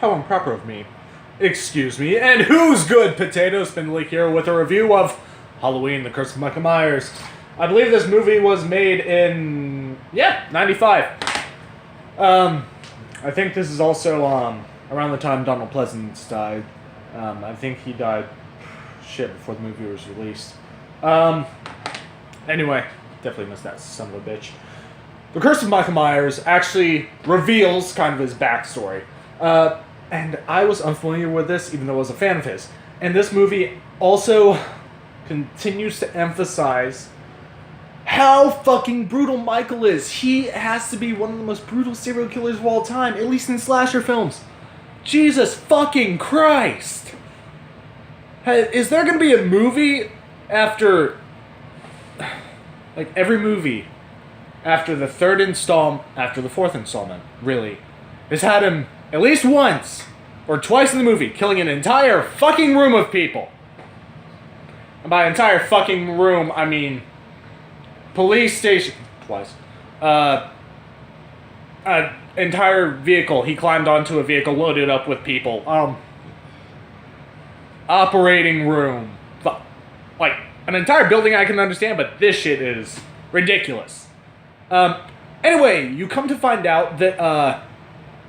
How improper of me. Excuse me, and who's good? Potato Spindly here with a review of Halloween, The Curse of Michael Myers. I believe this movie was made in, 95. I think this is also, around the time Donald Pleasance died. I think he died, before the movie was released. Anyway, definitely missed that son of a bitch. The Curse of Michael Myers actually reveals kind of his backstory. And I was unfamiliar with this, even though I was a fan of his. And this movie also continues to emphasize how fucking brutal Michael is. He has to be one of the most brutal serial killers of all time, at least in slasher films. Jesus fucking Christ! Is there gonna be a movie after... like, every movie after the fourth installment, really, has had him at least once or twice in the movie killing an entire fucking room of people. And by entire fucking room, I mean police station. Twice. An entire vehicle. He climbed onto a vehicle loaded up with people. Operating room. Like, an entire building I can understand, but this shit is ridiculous. Anyway, you come to find out that,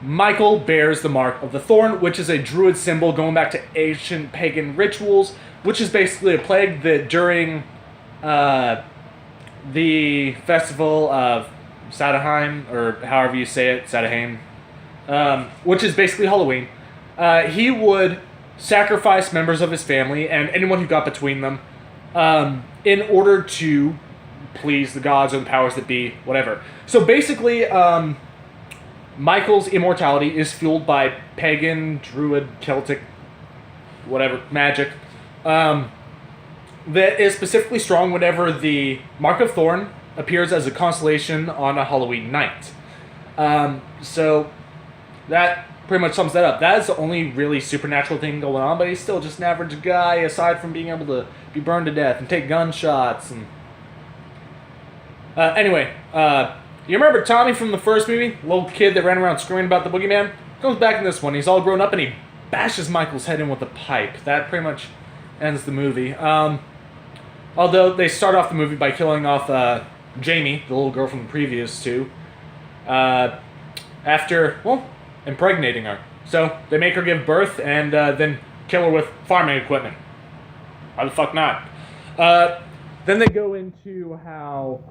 Michael bears the mark of the thorn, which is a druid symbol going back to ancient pagan rituals, which is basically a plague that during, the festival of Samhain, or however you say it, Samhain, which is basically Halloween, he would sacrifice members of his family and anyone who got between them, in order to please the gods or the powers that be, whatever. So basically, Michael's immortality is fueled by pagan, druid, Celtic, whatever, magic, that is specifically strong whenever the Mark of Thorn appears as a constellation on a Halloween night. So that pretty much sums that up. That is the only really supernatural thing going on, but he's still just an average guy, aside from being able to be burned to death and take gunshots. And anyway, you remember Tommy from the first movie? The little kid that ran around screaming about the boogeyman? Comes back in this one. He's all grown up and he bashes Michael's head in with a pipe. That pretty much ends the movie. Although they start off the movie by killing off Jamie, the little girl from the previous two, after, impregnating her. So they make her give birth and then kill her with farming equipment. Why the fuck not? Then they go into how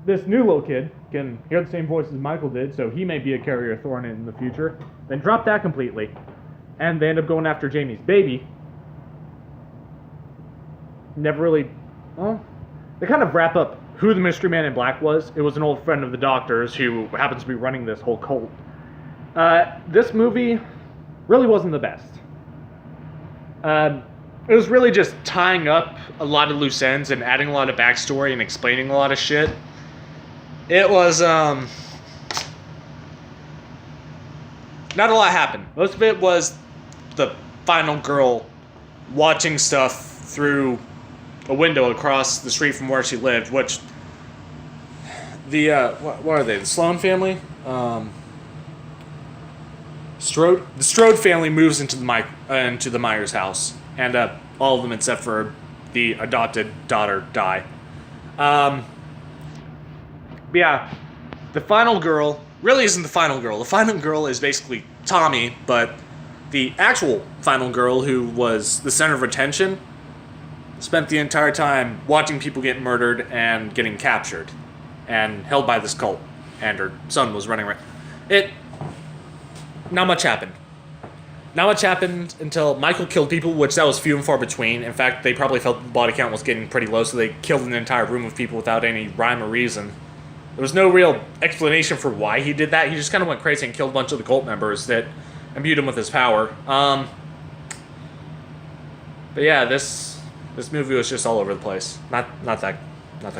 this new little kid can hear the same voice as Michael did, so he may be a carrier of Thorn in the future. Then drop that completely. And they end up going after Jamie's baby. Never really... they kind of wrap up who the Mystery Man in Black was. It was an old friend of the Doctor's who happens to be running this whole cult. This movie really wasn't the best. It was really just tying up a lot of loose ends and adding a lot of backstory and explaining a lot of shit. It was, not a lot happened. Most of it was the final girl watching stuff through a window across the street from where she lived, which the, what are they, the Sloan family? The Strode family moves into the Myers house, and all of them except for the adopted daughter die. But yeah, the final girl really isn't the final girl. The final girl is basically Tommy, but the actual final girl, who was the center of attention, spent the entire time watching people get murdered and getting captured and held by this cult, and her son was running around. Not much happened. Not much happened until Michael killed people, which that was few and far between. In fact, they probably felt the body count was getting pretty low, so they killed an entire room of people without any rhyme or reason. There was no real explanation for why he did that. He just kind of went crazy and killed a bunch of the cult members that imbued him with his power. But yeah, this movie was just all over the place. Not that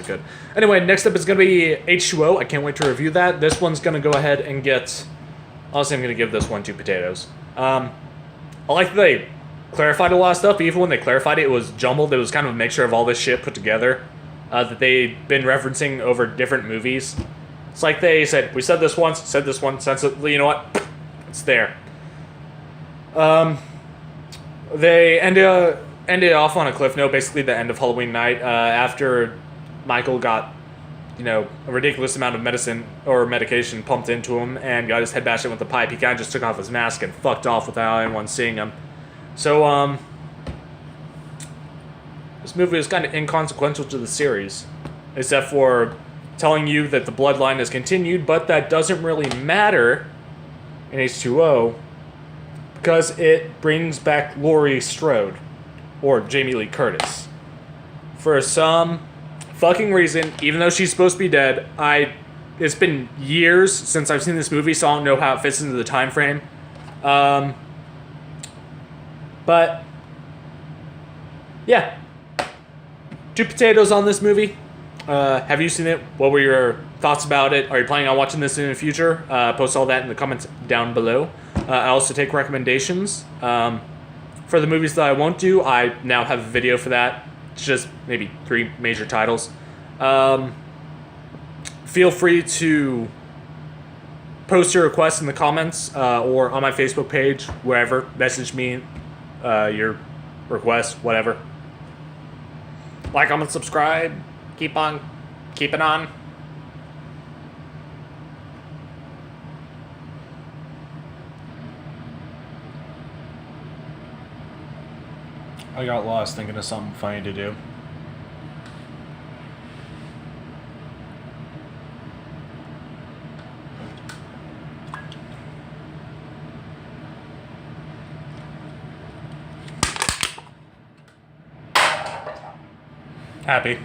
good. Anyway, next up is going to be H2O. I can't wait to review that. This one's going to go ahead and get... Honestly, I'm going to give this one 2 potatoes. I like that they clarified a lot of stuff, but even when they clarified it, it was jumbled. It was kind of a mixture of all this shit put together that they'd been referencing over different movies. It's like they said, we said this once, said this, you know what? It's there. They ended off on a cliff note, basically the end of Halloween night, after Michael got, a ridiculous amount of medicine or medication pumped into him and got his head bashed in with a pipe. He kind of just took off his mask and fucked off without anyone seeing him. So, this movie is kind of inconsequential to the series, except for telling you that the bloodline is continued, but that doesn't really matter in H2O because it brings back Laurie Strode, or Jamie Lee Curtis. For some fucking reason, even though she's supposed to be dead, it's been years since I've seen this movie, so I don't know how it fits into the time frame. But yeah, 2 potatoes on this movie. Have you seen it? What were your thoughts about it? Are you planning on watching this in the future? Post all that in the comments down below. I also take recommendations. For the movies that I won't do, I now have a video for that. It's just maybe 3 major titles. Feel free to post your requests in the comments or on my Facebook page, wherever. Message me your request, whatever. Like, comment, subscribe. Keep on keeping on. I got lost thinking of something funny to do. Happy.